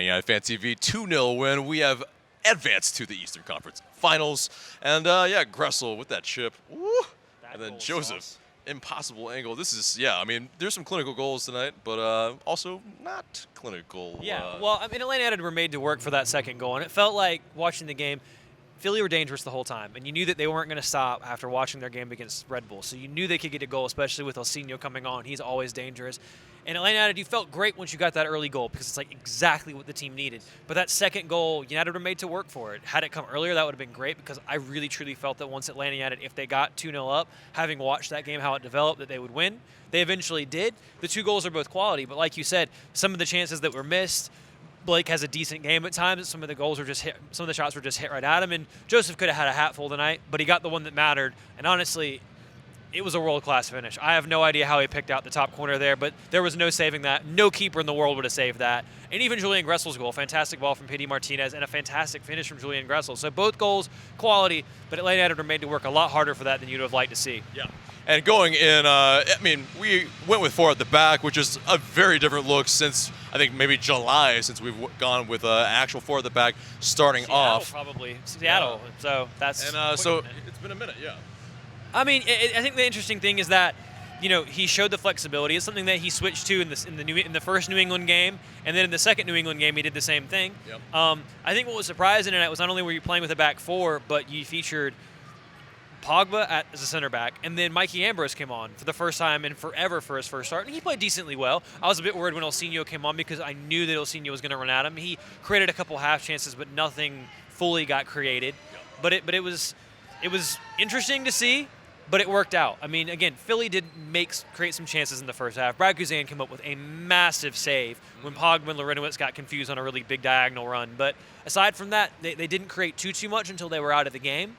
Atlanta United Fan TV 2-0 win. We have advanced to the Eastern Conference Finals. And yeah, Gressel with that chip. Woo! And then Joseph, impossible angle. This is, yeah, I mean, there's some clinical goals tonight, but also not clinical. Yeah, well, I mean, Atlanta United were made to work for that second goal, and it felt like watching the game, Philly were dangerous the whole time, and you knew that they weren't going to stop after watching their game against Red Bull. So you knew they could get a goal, especially with Elsinho coming on. He's always dangerous. And Atlanta United, you felt great once you got that early goal because it's like exactly what the team needed. But that second goal, United were made to work for it. Had it come earlier, that would have been great because I really, truly felt that once Atlanta United, if they got 2-0 up, having watched that game, how it developed, that they would win. They eventually did. The two goals are both quality, but like you said, some of the chances that were missed, Blake has a decent game at times. Some of the goals were just hit. Some of the shots were just hit right at him. And Joseph could have had a hatful tonight, but he got the one that mattered. And honestly, it was a world-class finish. I have no idea how he picked out the top corner there, but there was no saving that. No keeper in the world would have saved that. And even Julian Gressel's goal, fantastic ball from Pity Martinez and a fantastic finish from Julian Gressel. So both goals, quality, but Atlanta United were made to work a lot harder for that than you'd have liked to see. Yeah. And going in, I mean, we went with 4 at the back, which is a very different look since, I think, maybe July, since we've gone with an actual 4 at the back starting Seattle, off. Probably. Seattle. Yeah. So that's... And so it's been a minute, yeah. I mean, I think the interesting thing is that, you know, he showed the flexibility. It's something that he switched to in the first New England game, and then in the second New England game, he did the same thing. Yep. I think what was surprising in it was not only were you playing with a back 4, but you featured Pogba as a center back, and then Mikey Ambrose came on for the first time in forever for his first start, and he played decently well. I was a bit worried when Elsinho came on because I knew that Elsinho was going to run at him. He created a couple half chances, but nothing fully got created. Yep. But it was interesting to see. But it worked out. I mean, again, Philly did create some chances in the first half. Brad Guzan came up with a massive save when Pogba and Larinowitz got confused on a really big diagonal run. But aside from that, they didn't create too much until they were out of the game.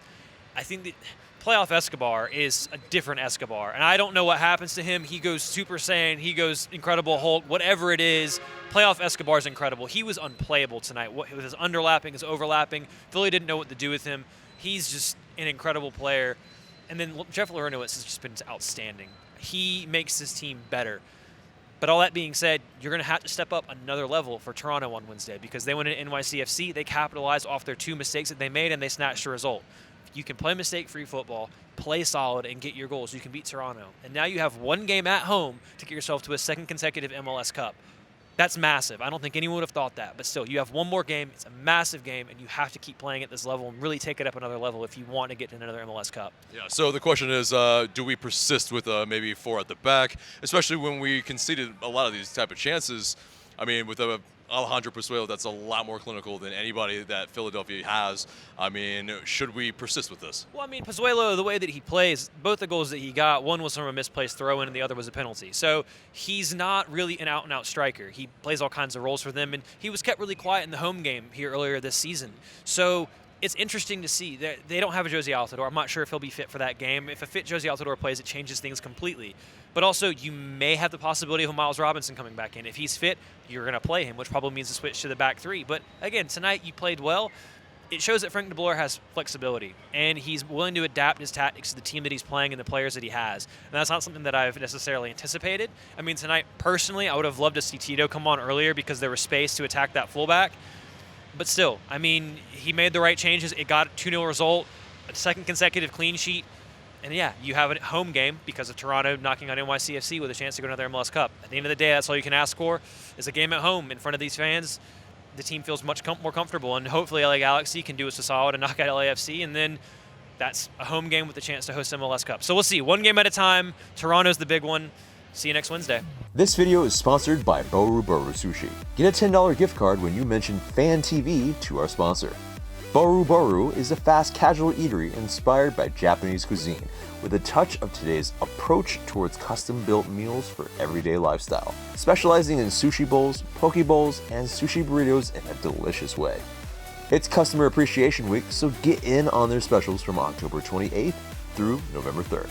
I think the playoff Escobar is a different Escobar. And I don't know what happens to him. He goes Super Saiyan. He goes Incredible Hulk. Whatever it is, playoff Escobar is incredible. He was unplayable tonight. With his underlapping, his overlapping, Philly didn't know what to do with him. He's just an incredible player. And then Jeff Larinowitz has just been outstanding. He makes his team better. But all that being said, you're going to have to step up another level for Toronto on Wednesday because they went into NYCFC. They capitalized off their 2 mistakes that they made, and they snatched a result. You can play mistake-free football, play solid, and get your goals. You can beat Toronto. And now you have 1 game at home to get yourself to a 2nd consecutive MLS Cup. That's massive. I don't think anyone would have thought that. But still, you have 1 more game. It's a massive game, and you have to keep playing at this level and really take it up another level if you want to get to another MLS Cup. Yeah, so the question is, do we persist with maybe 4 at the back, especially when we conceded a lot of these type of chances? I mean, with Alejandro Pozuelo, that's a lot more clinical than anybody that Philadelphia has. I mean, should we persist with this? Well, I mean, Pozuelo, the way that he plays, both the goals that he got, one was from a misplaced throw-in and the other was a penalty. So he's not really an out-and-out striker. He plays all kinds of roles for them, and he was kept really quiet in the home game here earlier this season. So it's interesting to see. They don't have a Josie Altidore. I'm not sure if he'll be fit for that game. If a fit Josie Altidore plays, it changes things completely. But also, you may have the possibility of a Miles Robinson coming back in. If he's fit, you're going to play him, which probably means a switch to the back 3. But again, tonight you played well. It shows that Frank de Boer has flexibility, and he's willing to adapt his tactics to the team that he's playing and the players that he has. And that's not something that I've necessarily anticipated. I mean, tonight, personally, I would have loved to see Tito come on earlier because there was space to attack that fullback. But still, I mean, he made the right changes. It got a 2-0 result, a 2nd consecutive clean sheet. And yeah, you have a home game because of Toronto knocking on NYCFC with a chance to go to another MLS Cup. At the end of the day, that's all you can ask for is a game at home in front of these fans. The team feels much more comfortable, and hopefully LA Galaxy can do us a solid and knock out LAFC, and then that's a home game with a chance to host MLS Cup. So we'll see. 1 game at a time. Toronto's the big one. See you next Wednesday. This video is sponsored by Boru Boru Sushi. Get a $10 gift card when you mention Fan TV to our sponsor. Boru Boru is a fast casual eatery inspired by Japanese cuisine with a touch of today's approach towards custom-built meals for everyday lifestyle, specializing in sushi bowls, poke bowls, and sushi burritos in a delicious way. It's Customer Appreciation Week, so get in on their specials from October 28th through November 3rd.